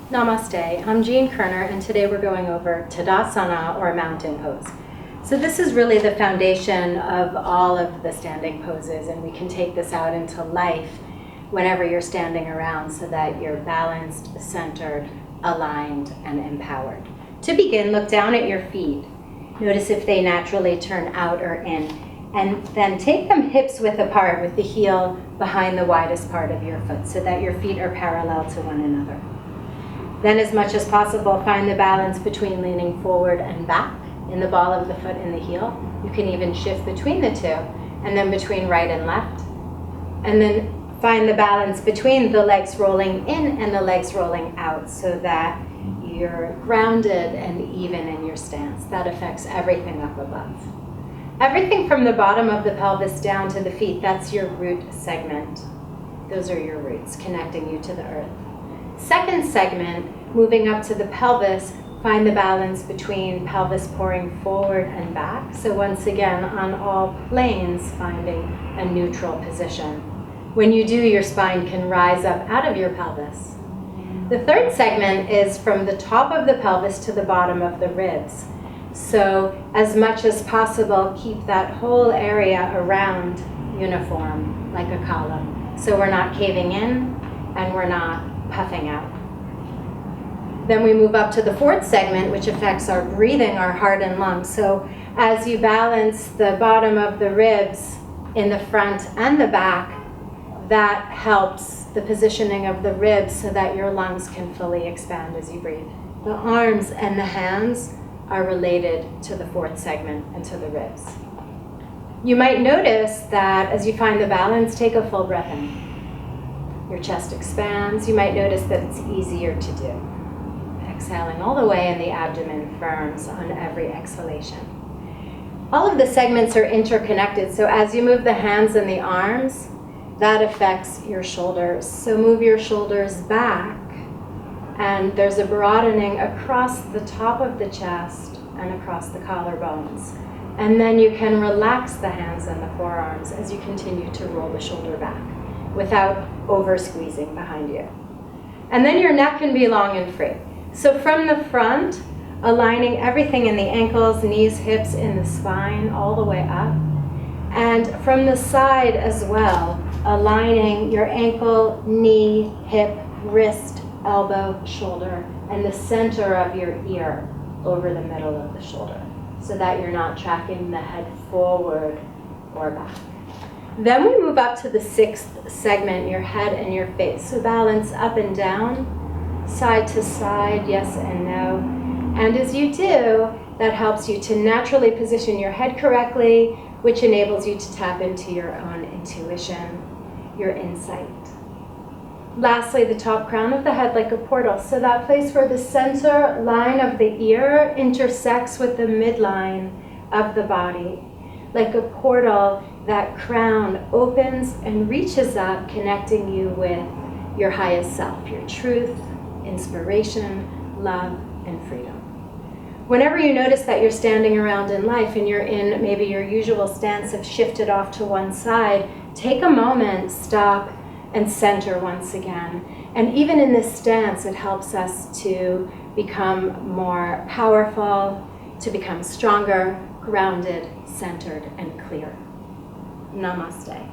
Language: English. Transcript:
Namaste, I'm Koerner, and today we're going over Tadasana, or mountain pose. So this is really the foundation of all of the standing poses, and we can take this out into life whenever you're standing around so that you're balanced, centered, aligned, and empowered. To begin, look down at your feet. Notice if they naturally turn out or in, and then take them hips width apart with the heel behind the widest part of your foot so that your feet are parallel to one another. Then, as much as possible, find the balance between leaning forward and back in the ball of the foot and the heel. You can even shift between the two, and then between right and left. And then find the balance between the legs rolling in and the legs rolling out so that you're grounded and even in your stance. That affects everything up above. Everything from the bottom of the pelvis down to the feet, that's your root segment. Those are your roots connecting you to the earth. Second segment, moving up to the pelvis, find the balance between pelvis pouring forward and back. So once again, on all planes, finding a neutral position. When you do, your spine can rise up out of your pelvis. The third segment is from the top of the pelvis to the bottom of the ribs. So as much as possible, keep that whole area around uniform, like a column. So we're not caving in and we're not puffing out. Then we move up to the fourth segment, which affects our breathing, our heart and lungs. So as you balance the bottom of the ribs in the front and the back, that helps the positioning of the ribs so that your lungs can fully expand as you breathe. The arms and the hands are related to the fourth segment and to the ribs. You might notice that as you find the balance, take a full breath in. Your chest expands. You might notice that it's easier to do. Exhaling all the way, and the abdomen firms on every exhalation. All of the segments are interconnected, so as you move the hands and the arms, that affects your shoulders. So move your shoulders back, and there's a broadening across the top of the chest and across the collarbones. And then you can relax the hands and the forearms as you continue to roll the shoulder back without over squeezing behind you. And then your neck can be long and free. So from the front, aligning everything in the ankles, knees, hips, in the spine, all the way up. And from the side as well, aligning your ankle, knee, hip, wrist, elbow, shoulder, and the center of your ear over the middle of the shoulder, so that you're not tracking the head forward or back. Then we move up to the sixth segment, your head and your face. So balance up and down, side to side, yes and no. And as you do, that helps you to naturally position your head correctly, which enables you to tap into your own intuition, your insight. Lastly, the top crown of the head like a portal. So that place where the center line of the ear intersects with the midline of the body. Like a portal, that crown opens and reaches up, connecting you with your highest self, your truth, inspiration, love, and freedom. Whenever you notice that you're standing around in life and you're in maybe your usual stance have shifted off to one side, take a moment, stop, and center once again. And even in this stance, it helps us to become more powerful, to become stronger, grounded, centered, and clear. Namaste.